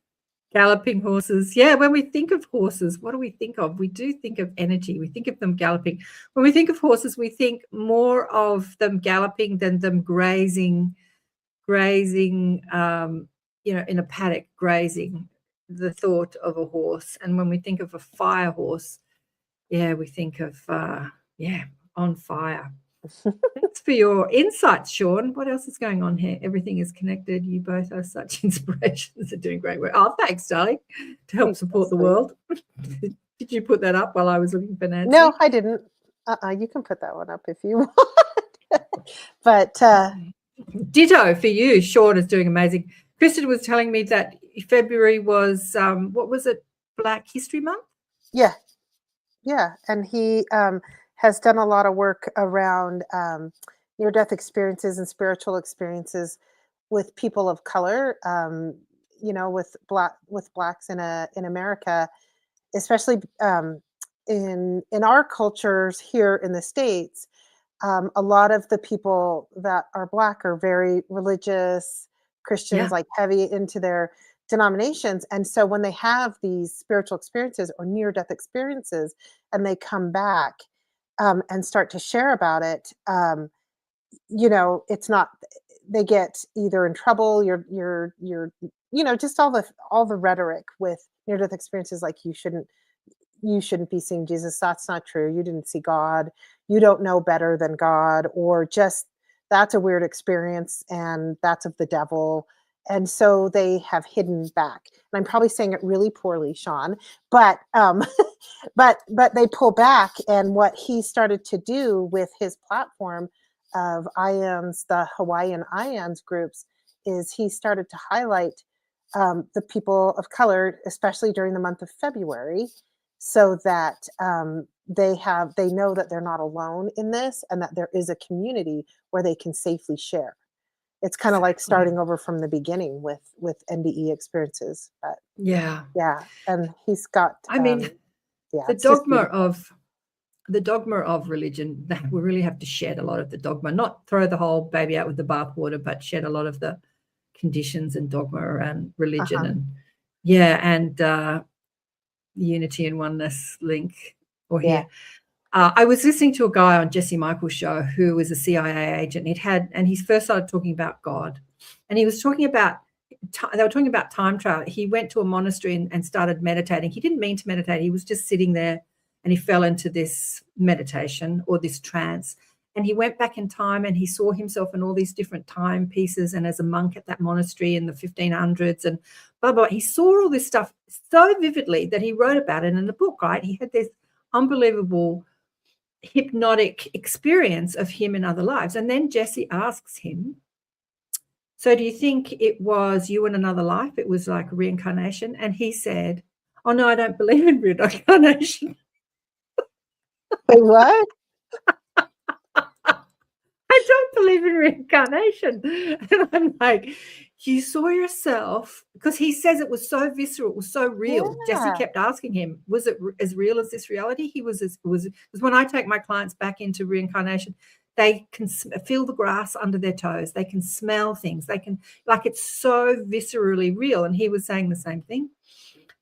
Galloping horses. Yeah, when we think of horses, what do we think of? We do think of energy. We think of them galloping. When we think of horses, we think more of them galloping than them grazing, in a paddock, grazing, the thought of a horse. And when we think of a fire horse, we think of, on fire. Thanks for your insights, Sean. What else is going on here? Everything is connected. You both are such inspirations and doing great work. Oh, thanks, darling, to help support the world. Did you put that up while I was looking for Nancy? No, I didn't. You can put that one up if you want. But ditto for you. Sean is doing amazing. Kristen was telling me that February was, what was it, Black History Month? Yeah. And he has done a lot of work around near-death experiences and spiritual experiences with people of color, with blacks in America, especially in our cultures here in the States. A lot of the people that are Black are very religious Christians, like heavy into their denominations. And so when they have these spiritual experiences or near death experiences and they come back and start to share about it, it's not, they get either in trouble, just all the rhetoric with near death experiences, like you shouldn't be seeing Jesus. That's not true. You didn't see God. You don't know better than God, or just that's a weird experience and that's of the devil. And so they have hidden back. And I'm probably saying it really poorly, Sean, but but they pull back. And what he started to do with his platform of IANS, the Hawaiian IANS groups, is he started to highlight the people of color, especially during the month of February, so that they know that they're not alone in this and that there is a community where they can safely share. It's kind of like starting over from the beginning with NDE experiences. But yeah, and he's got. I mean, the dogma of religion, that we really have to shed a lot of the dogma, not throw the whole baby out with the bathwater, but shed a lot of the conditions and dogma around religion and unity and oneness link or here. I was listening to a guy on Jesse Michael's show who was a CIA agent. And he first started talking about God, and he was talking about, they were talking about time travel. He went to a monastery and started meditating. He didn't mean to meditate. He was just sitting there and he fell into this meditation or this trance. And he went back in time and he saw himself in all these different timepieces and as a monk at that monastery in the 1500s and blah, blah. He saw all this stuff so vividly that he wrote about it in a book, right? He had this unbelievable hypnotic experience of him in other lives. And then Jesse asks him, so do you think it was you in another life? It was like reincarnation? And he said, oh, no, I don't believe in reincarnation. Wait, what? I don't believe in reincarnation. And I'm like, you saw yourself, because he says it was so visceral, it was so real. Jesse kept asking him, was it as real as this reality? He was, because when I take my clients back into reincarnation, they can feel the grass under their toes. They can smell things. They can, like, it's so viscerally real. And he was saying the same thing.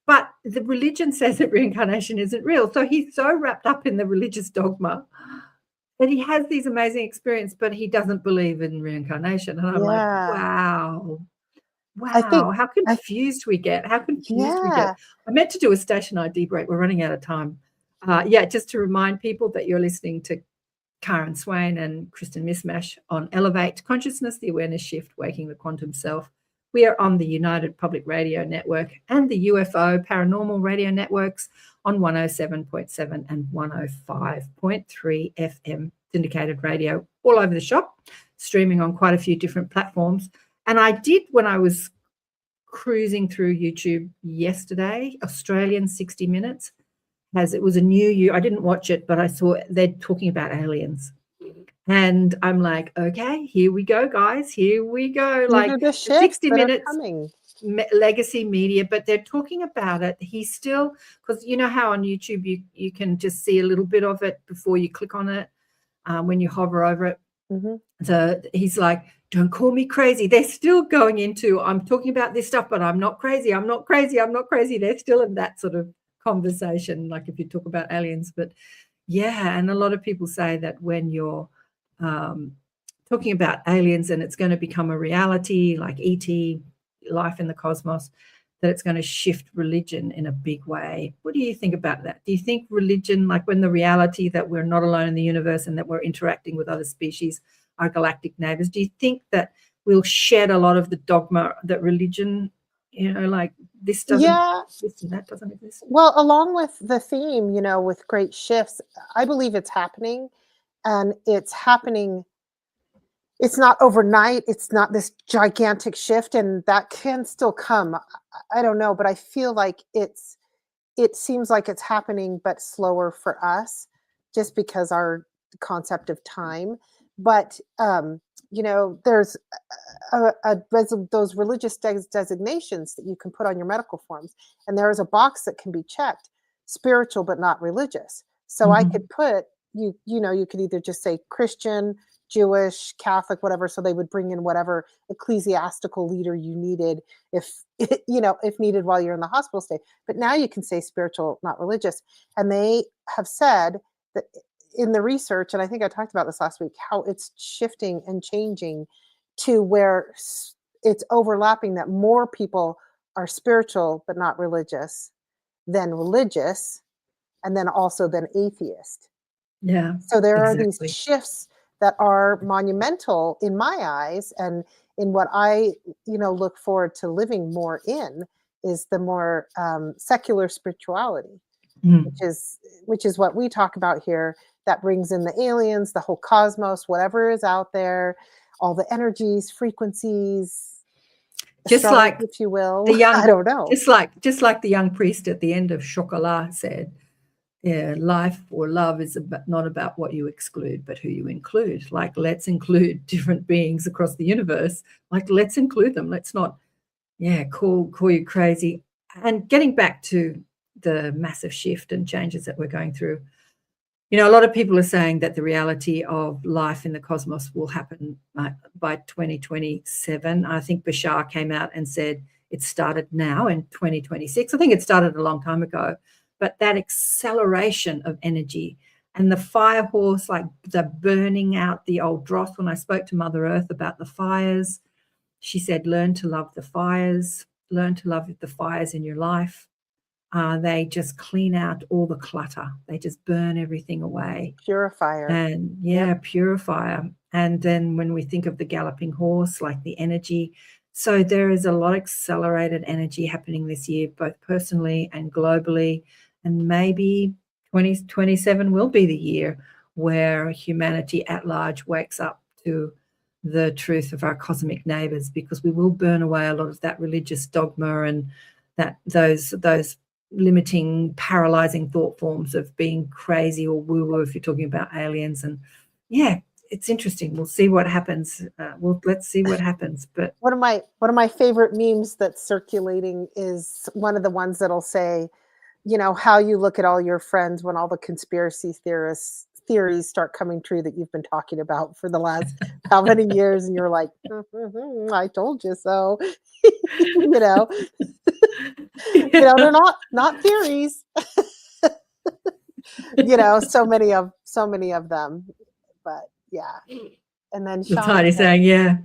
But the religion says that reincarnation isn't real. So he's so wrapped up in the religious dogma that he has these amazing experiences, but he doesn't believe in reincarnation. And I'm like, wow, how confused we get. How confused we get. I meant to do a station ID break. We're running out of time. Just to remind people that you're listening to Karen Swain and Kristen Mismash on Elevate Consciousness, the Awareness Shift, Waking the Quantum Self. We are on the United Public Radio Network and the UFO Paranormal Radio Networks on 107.7 and 105.3 FM syndicated radio all over the shop, streaming on quite a few different platforms. And I did, when I was cruising through YouTube yesterday, Australian 60 Minutes, as it was a new year. I didn't watch it, but I saw they're talking about aliens. And I'm like, okay, here we go, guys. Here we go. Like the 60 Minutes legacy media, but they're talking about it. He's still, because you know how on YouTube you can just see a little bit of it before you click on it when you hover over it. Mm-hmm. So he's like, don't call me crazy. They're still going into, I'm talking about this stuff, but I'm not crazy. I'm not crazy. I'm not crazy. They're still in that sort of conversation, like if you talk about aliens. But yeah, and a lot of people say that when you're talking about aliens and it's going to become a reality, like ET, life in the cosmos, that it's going to shift religion in a big way. What do you think about that? Do you think religion, like when the reality that we're not alone in the universe and that we're interacting with other species, our galactic neighbors, do you think that we'll shed a lot of the dogma that religion, like this doesn't exist and that doesn't exist? Well, along with the theme, with great shifts, I believe it's happening. And it's happening it's not overnight. It's not this gigantic shift, and that can still come. I don't know, but I feel like it seems like it's happening, but slower for us, just because our concept of time. But there's those religious designations that you can put on your medical forms, and there is a box that can be checked: spiritual but not religious. So I could put you could either just say Christian, Jewish, Catholic, whatever. So they would bring in whatever ecclesiastical leader you needed, if if needed, while you're in the hospital stay. But now you can say spiritual, not religious. And they have said that in the research, and I think I talked about this last week, how it's shifting and changing to where it's overlapping, that more people are spiritual but not religious than religious, and then also than atheist. Yeah, So there are these exactly. shifts that are monumental in my eyes, and in what I look forward to living more in is the more secular spirituality, which Mm. is what we talk about here. That brings in the aliens, the whole cosmos, whatever is out there, all the energies, frequencies, Just astrology, like if you will. the I young, don't know. just like the young priest at the end of Chocolat said, yeah, life or love is not about what you exclude, but who you include. Like, let's include different beings across the universe. Like, let's include them. Let's not, call you crazy. And getting back to the massive shift and changes that we're going through, a lot of people are saying that the reality of life in the cosmos will happen by 2027. I think Bashar came out and said it started now in 2026. I think it started a long time ago, but that acceleration of energy and the fire horse, like the burning out the old dross. When I spoke to Mother Earth about the fires, she said, learn to love the fires, learn to love the fires in your life. They just clean out all the clutter. They just burn everything away. Purifier. And Yep. purifier. And then when we think of the galloping horse, like the energy, so there is a lot of accelerated energy happening this year, both personally and globally. And maybe 2027 will be the year where humanity at large wakes up to the truth of our cosmic neighbors, because we will burn away a lot of that religious dogma and those limiting, paralyzing thought forms of being crazy or woo-woo, if you're talking about aliens. And it's interesting. We'll see what happens. Let's see what happens. But one of my favorite memes that's circulating is one of the ones that'll say, how you look at all your friends when all the conspiracy theories start coming true that you've been talking about for the last how many years, and you're like, I told you so. you know they're not theories. So many of them. But yeah. And then it's Sean Heidi said, saying,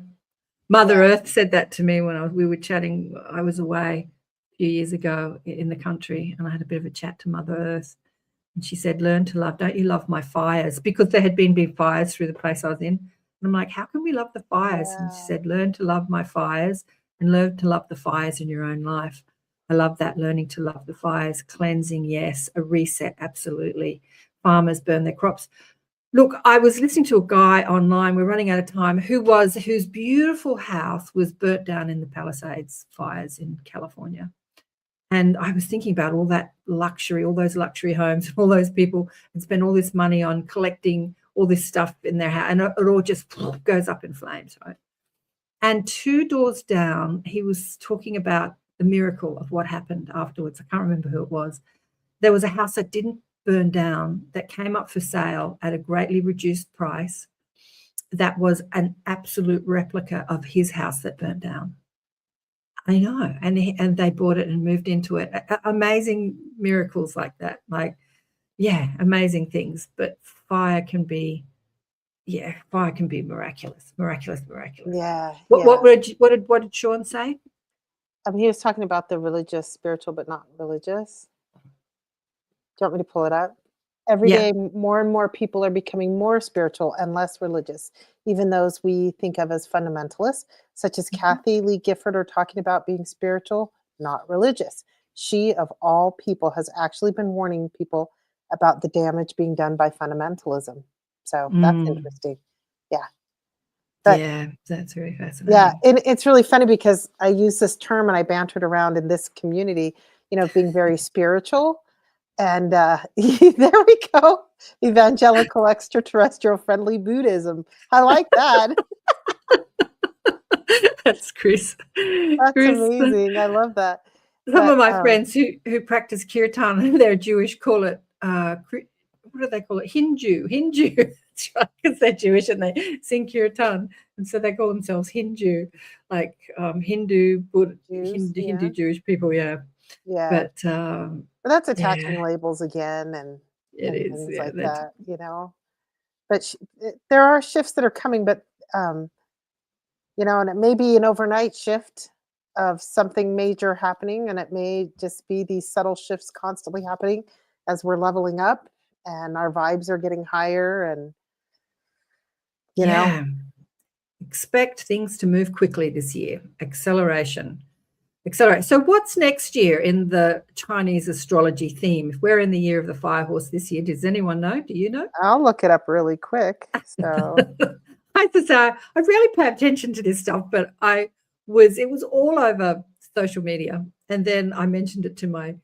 Mother yeah, Earth said that to me when we were chatting. I was away a few years ago in the country, and I had a bit of a chat to Mother Earth. And she said, learn to love, don't you love my fires? Because there had been big fires through the place I was in. And I'm like, how can we love the fires? And she yeah, said, learn to love my fires and learn to love the fires in your own life. I love that, learning to love the fires. Cleansing, yes. A reset, absolutely. Farmers burn their crops. Look, I was listening to a guy online, we're running out of time, whose beautiful house was burnt down in the Palisades fires in California. And I was thinking about all that luxury, all those luxury homes, all those people, and spend all this money on collecting all this stuff in their house, and it all just goes up in flames, right? And 2 doors down, he was talking about the miracle of what happened afterwards. I can't remember who it was. There was a house that didn't burn down, that came up for sale at a greatly reduced price, that was an absolute replica of his house that burnt down. I know, and they bought it and moved into it. Amazing miracles like that, amazing things. But fire can be, miraculous, miraculous, miraculous. yeah, What yeah. did Sean say? He was talking about the religious, spiritual, but not religious. Do you want me to pull it up? Every Yeah. day, more and more people are becoming more spiritual and less religious, even those we think of as fundamentalists, such as Kathy Lee Gifford, are talking about being spiritual, not religious. She, of all people, has actually been warning people about the damage being done by fundamentalism. So that's Mm. interesting. Yeah. But Yeah, that's very yeah, fascinating. and it's really funny because I use this term and I bantered around in this community, being very spiritual. And there we go. Evangelical extraterrestrial friendly Buddhism. I like that. That's Chris. That's Chris, amazing. I love that. some But of my friends who practice kirtan and they're Jewish call it what do they call it? Hindu. That's right, because they're Jewish and they sing kirtan, and so they call themselves Hindu, like Hindu, Jews, Hindu Jewish people. Yeah, yeah. but But that's yeah, attaching labels again it and is. things Yeah, like that's that. But there are shifts that are coming, but um, and it may be an overnight shift of something major happening, and it may just be these subtle shifts constantly happening as we're leveling up and our vibes are getting higher, and you know, yeah. Expect things to move quickly this year. Acceleration. Accelerate. So, what's next year in the Chinese astrology theme? If we're in the year of the fire horse this year, does anyone know? Do you know? I'll look it up really quick. So, I have to say, I really pay attention to this stuff, but it was all over social media. And then I mentioned it to my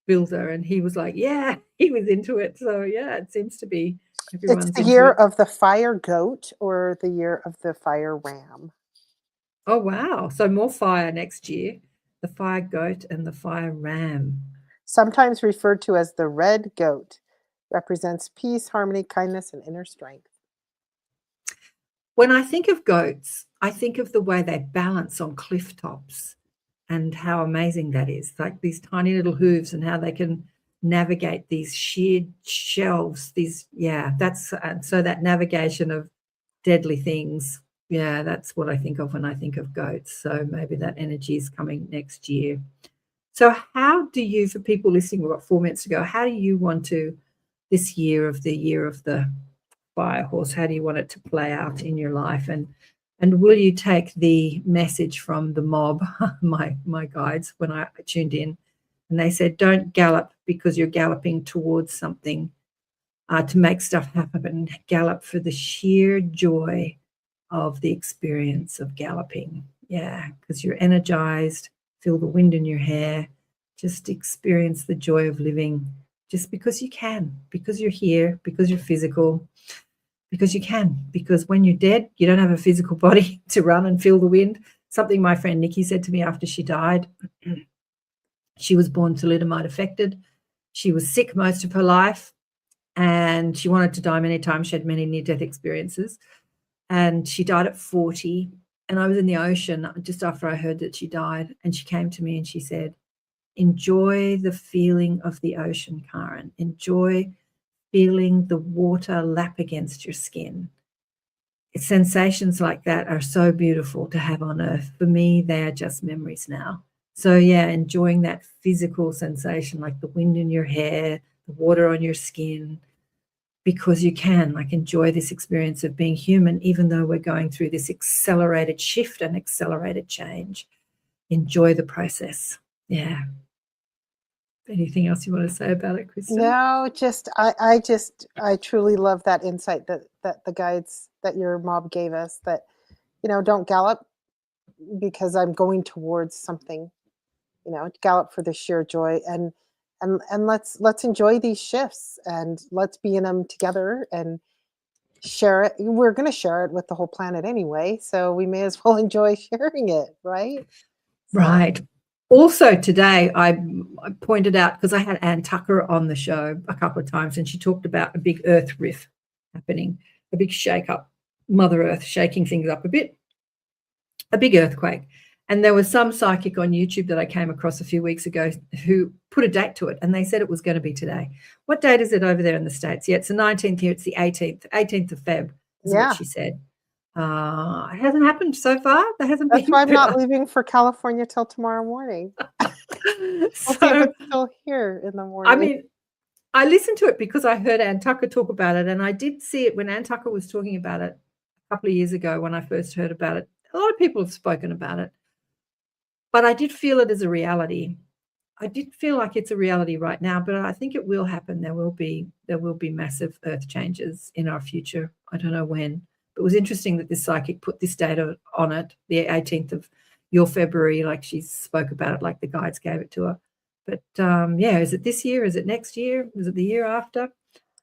builder, and he was like, yeah, he was into it. So, yeah, it seems to be it's everyone's the into year it. of the fire goat or the year of the fire ram. Oh, wow. So, more fire next year, the fire goat and the fire ram. Sometimes referred to as the red goat, represents peace, harmony, kindness, and inner strength. When I think of goats, I think of the way they balance on cliff tops and how amazing that is. Like these tiny little hooves and how they can navigate these sheer shelves. So that navigation of deadly things. Yeah, that's what I think of when I think of goats. So maybe that energy is coming next year. So, how do you, for people listening, we've got 4 minutes to go, how do you want to, this year of the fire horse, how do you want it to play out in your life? And will you take the message from the mob, my guides, when I tuned in, and they said, don't gallop because you're galloping towards something to make stuff happen, gallop for the sheer joy of the experience of galloping. Yeah, because you're energized, feel the wind in your hair, just experience the joy of living just because you can, because you're here, because you're physical, because you can. Because when you're dead, you don't have a physical body to run and feel the wind. Something my friend Nikki said to me after she died. She was born thalidomide affected. She was sick most of her life and she wanted to die many times. She had many near-death experiences. And she died at 40. And I was in the ocean just after I heard that she died. And she came to me and she said, enjoy the feeling of the ocean, Karen. Enjoy feeling the water lap against your skin. Sensations like that are so beautiful to have on earth. For me, they are just memories now. So yeah, enjoying that physical sensation, like the wind in your hair, the water on your skin, because you can enjoy this experience of being human, even though we're going through this accelerated shift and accelerated change. Enjoy the process. Yeah. Anything else you want to say about it, Kristen? No, I truly love that insight that the guides that your mob gave us, that don't gallop because I'm going towards something, gallop for the sheer joy, and let's enjoy these shifts and let's be in them together and share it. We're going to share it with the whole planet anyway, so we may as well enjoy sharing it, right? So, Right. Also today, I pointed out, because I had Ann Tucker on the show a couple of times, and she talked about a big earth riff happening, a big shake up, Mother Earth shaking things up a bit, a big earthquake. And there was some psychic on YouTube that I came across a few weeks ago who put a date to it, and they said it was going to be today. What date is it over there in the States? Yeah, it's the 19th here. It's the 18th of Feb is what yeah, she said. It hasn't happened so far. There hasn't that's been. why I'm not leaving for California till tomorrow morning. We'll see if So, it's still here in the I morning. mean, I listened to it because I heard Ann Tucker talk about it, and I did see it when Ann Tucker was talking about it a couple of years ago when I first heard about it. A lot of people have spoken about it, but I did feel it as a reality. I did feel like it's a reality right now, but I think it will happen. There will be massive earth changes in our future. I don't know when, It was interesting that this psychic put this date on it, the 18th of your February, like she spoke about it, like the guides gave it to her. But yeah, is it this year? Is it next year? Is it the year after?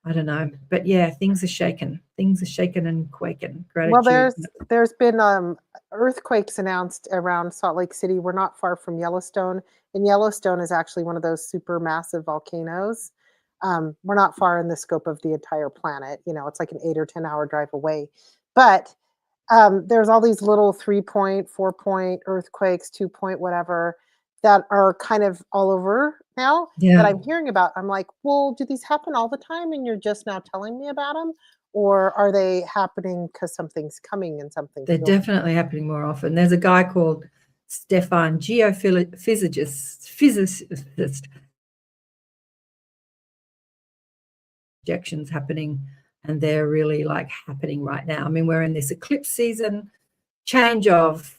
I don't know. But yeah, things are shaking. Things are shaking and quaking. Gratitude. Well, there's been earthquakes announced around Salt Lake City. We're not far from Yellowstone, and Yellowstone is actually one of those super massive volcanoes. We're not far in the scope of the entire planet. You know, it's like an 8 or 10 hour drive away. But there's all these little 3-point, 4-point earthquakes, 2-point, whatever, that are kind of all over now that I'm hearing about. I'm like, well, do these happen all the time and you're just now telling me about them? Or are they happening because something's coming and something's They're definitely happening more often. There's a guy called Stefan, physicist, projections happening, and they're really like happening right now. I mean, we're in this eclipse season, change of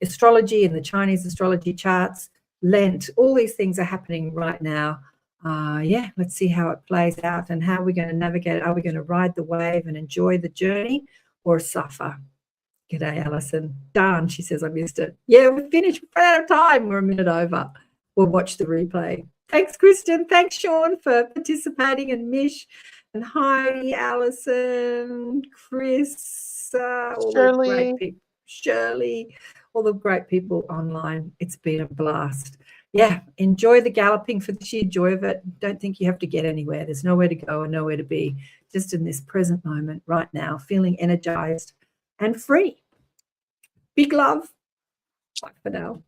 astrology and the Chinese astrology charts, Lent, all these things are happening right now. Yeah, let's see how it plays out and how we're going to navigate. Are we going to ride the wave and enjoy the journey or suffer? G'day, Alison. Darn, she says, I missed it. Yeah, we're finished. We're out of time. We're a minute over. We'll watch the replay. Thanks, Kristen. Thanks, Sean, for participating, and Mish, and Heidi, Alison, Chris, all the great people, Shirley, all the great people online. It's been a blast. Yeah, enjoy the galloping for the sheer joy of it. Don't think you have to get anywhere. There's nowhere to go and nowhere to be. Just in this present moment right now, feeling energized and free. Big love. Bye for now.